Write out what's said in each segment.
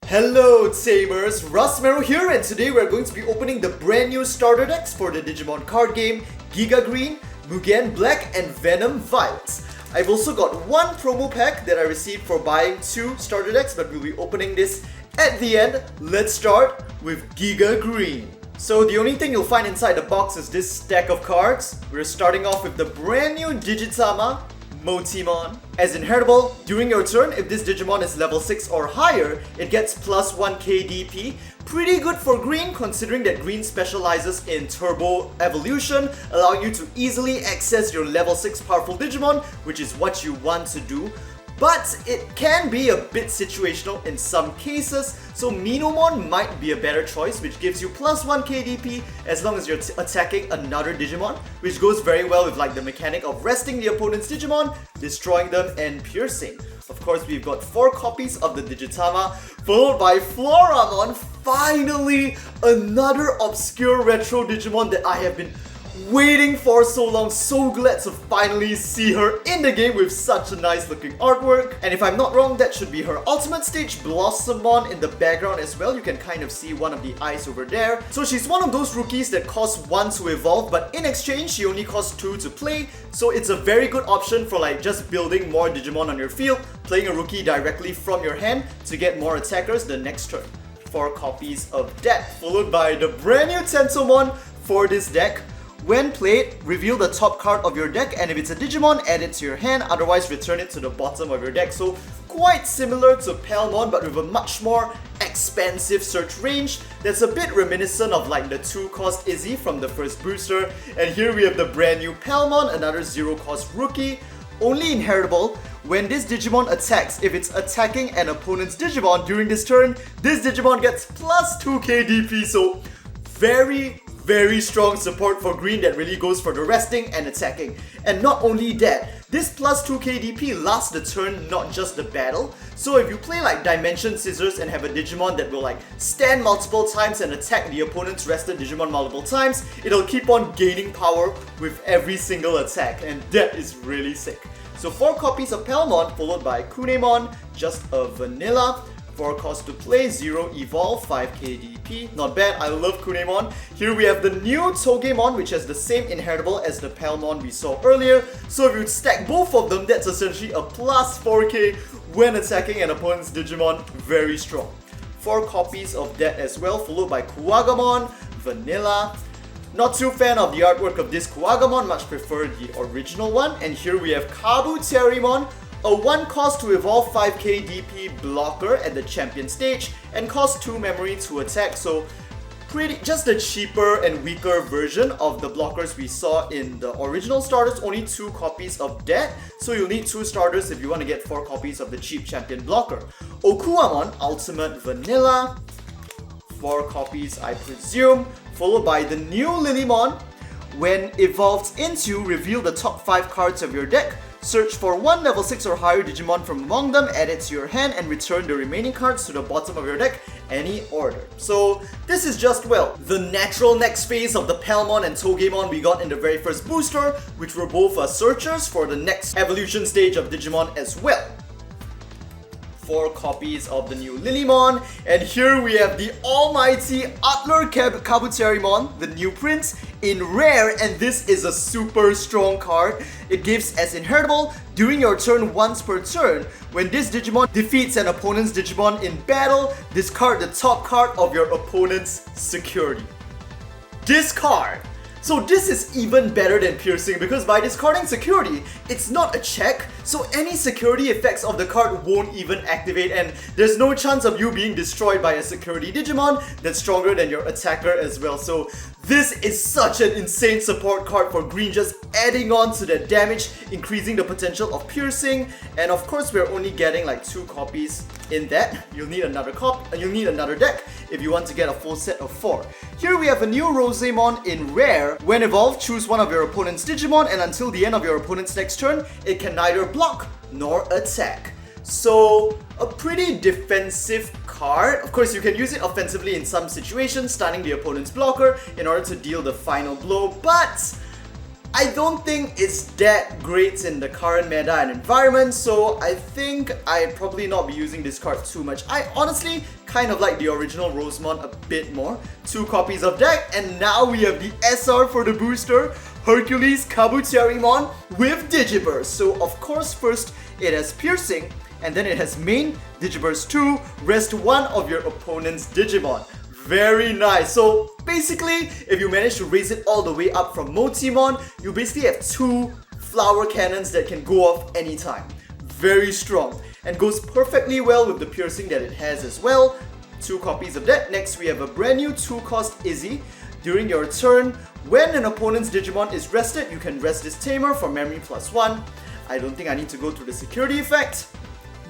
Hello Tamers, Rusmero here, and today we're going to be opening the brand new starter decks for the Digimon Card Game, Giga Green, Mugen Black and Venom Violet. I've also got one promo pack that I received for buying two starter decks, but we'll be opening this at the end. Let's start with Giga Green. So the only thing you'll find inside the box is this stack of cards. We're starting off with the brand new Digitama, Motimon. As inheritable, during your turn, if this Digimon is level 6 or higher, it gets plus 1 KDP. Pretty good for green, considering that green specializes in turbo evolution, allowing you to easily access your level 6 powerful Digimon, which is what you want to do. But it can be a bit situational in some cases, so Minomon might be a better choice, which gives you plus 1 KDP as long as you're attacking another Digimon, which goes very well with like the mechanic of resting the opponent's Digimon, destroying them and piercing. Of course, we've got 4 copies of the Digitama, followed by Floramon. Finally, another obscure retro Digimon that I have been waiting for so long. So glad to finally see her in the game with such a nice looking artwork. And if I'm not wrong, that should be her ultimate stage, Blossomon, in the background as well. You can kind of see one of the eyes over there. So she's one of those rookies that costs 1 to evolve, but in exchange she only costs 2 to play. So it's a very good option for like just building more Digimon on your field, playing a rookie directly from your hand to get more attackers the next turn. 4 copies of that, followed by the brand new Tentomon for this deck. When played, reveal the top card of your deck, and if it's a Digimon, add it to your hand, otherwise return it to the bottom of your deck. So quite similar to Palmon, but with a much more expansive search range that's a bit reminiscent of like the 2-cost Izzy from the first booster. And here we have the brand new Palmon, another 0-cost rookie, only inheritable. When this Digimon attacks, if it's attacking an opponent's Digimon during this turn, this Digimon gets plus 2 KDP, so very strong support for green that really goes for the resting and attacking. And not only that, this plus 2 KDP lasts the turn, not just the battle. So if you play like Dimension Scissors and have a Digimon that will like stand multiple times and attack the opponent's rested Digimon multiple times, it'll keep on gaining power with every single attack, and that is really sick. So 4 copies of Palmon, followed by Kunemon, just a vanilla. 4 cost to play, 0 evolve, 5 KDP. Not bad, I love Kunemon. Here we have the new Togemon, which has the same inheritable as the Palmon we saw earlier. So if you stack both of them, that's essentially a plus 4k when attacking an opponent's Digimon. Very strong. 4 copies of that as well, followed by Kuwagamon, vanilla. Not too fan of the artwork of this Kuwagamon, much prefer the original one. And here we have Kabuterimon, a 1 cost to evolve 5k DP blocker at the champion stage and cost 2 memory to attack, so just a cheaper and weaker version of the blockers we saw in the original starters. Only 2 copies of that, so you'll need 2 starters if you want to get 4 copies of the cheap champion blocker. Okuamon, ultimate vanilla, 4 copies I presume, followed by the new Lilymon. When evolved into, reveal the top 5 cards of your deck. Search for 1 level 6 or higher Digimon from among them, add it to your hand, and return the remaining cards to the bottom of your deck, any order. So this is just, well, the natural next phase of the Palmon and Togemon we got in the very first booster, which were both searchers for the next evolution stage of Digimon as well. 4 copies of the new Lilymon, and here we have the almighty HerculesKabuterimon, the new prince, in rare, and this is a super strong card. It gives as inheritable, during your turn once per turn, when this Digimon defeats an opponent's Digimon in battle, discard the top card of your opponent's security. Discard! So this is even better than piercing, because by discarding security, it's not a check, so any security effects of the card won't even activate, and there's no chance of you being destroyed by a security Digimon that's stronger than your attacker as well. So this is such an insane support card for green, just adding on to the damage, increasing the potential of piercing. And of course, we're only getting like 2 copies in that. You'll need another deck if you want to get a full set of 4. Here we have a new Rosemon in rare. When evolved, choose one of your opponent's Digimon, and until the end of your opponent's next turn, it can neither block nor attack. So a pretty defensive card. Of course, you can use it offensively in some situations, stunning the opponent's blocker in order to deal the final blow, but I don't think it's that great in the current meta and environment, so I think I'd probably not be using this card too much. I honestly kind of like the original Rosemon a bit more. 2 copies of deck, and now we have the SR for the booster, HerculesKabuterimon with DigiBurst. So of course first it has Piercing, and then it has main, DigiBurst 2, rest 1 of your opponent's Digimon. Very nice. So basically, if you manage to raise it all the way up from Motimon, you basically have 2 flower cannons that can go off anytime. Very strong, and goes perfectly well with the piercing that it has as well. 2 copies of that. Next we have a brand new 2-cost Izzy. During your turn, when an opponent's Digimon is rested, you can rest this Tamer for memory +1. I don't think I need to go through the security effect.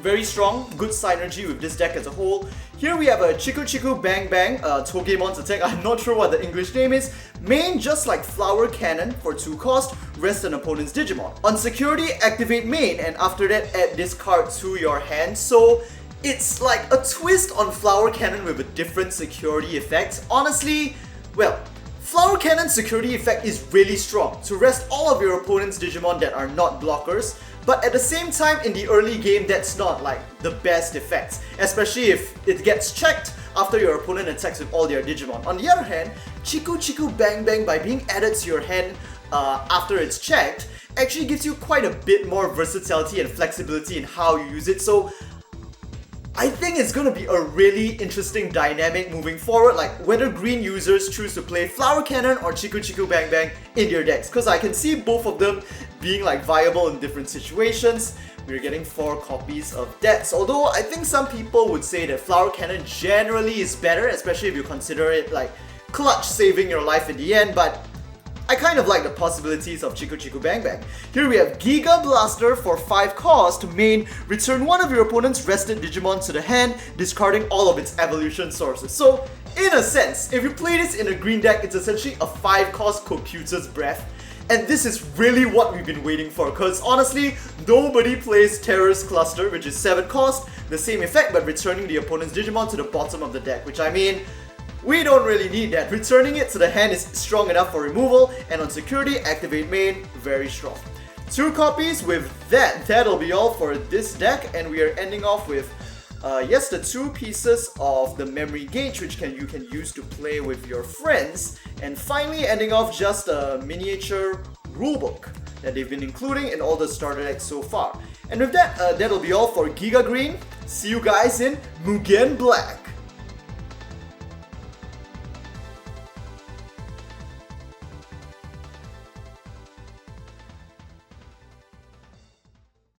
Very strong, good synergy with this deck as a whole. Here we have a Chiku Bang Bang, Togemon's attack, I'm not sure what the English name is. Main, just like Flower Cannon for 2 cost, rest an opponent's Digimon. On security, activate main, and after that add this card to your hand. So it's like a twist on Flower Cannon with a different security effect. Honestly, well, Flower Cannon's security effect is really strong to rest all of your opponent's Digimon that are not blockers. But at the same time, in the early game, that's not like the best effect, especially if it gets checked after your opponent attacks with all their Digimon. On the other hand, Chiku Bang Bang, by being added to your hand after it's checked, actually gives you quite a bit more versatility and flexibility in how you use it. So I think it's going to be a really interesting dynamic moving forward, like whether green users choose to play Flower Cannon or Chiku Bang Bang in their decks, because I can see both of them being like viable in different situations. We're getting 4 copies of that, although I think some people would say that Flower Cannon generally is better, especially if you consider it like clutch saving your life in the end, but I kind of like the possibilities of Chiku Bang Bang. Here we have Giga Blaster for 5 cost, main, return 1 of your opponent's rested Digimon to the hand, discarding all of its evolution sources. So, in a sense, if you play this in a green deck, it's essentially a 5 cost Computer's Breath. And this is really what we've been waiting for, because honestly, nobody plays Terror's Cluster, which is 7 cost, the same effect but returning the opponent's Digimon to the bottom of the deck, which I mean, we don't really need that. Returning it to the hand is strong enough for removal, and on security, activate main, very strong. 2 copies with that. That'll be all for this deck, and we are ending off with yes, the 2 pieces of the memory gauge, which you can use to play with your friends, and finally ending off just a miniature rulebook that they've been including in all the starter decks so far. And with that, that'll be all for Giga Green. See you guys in Mugen Black.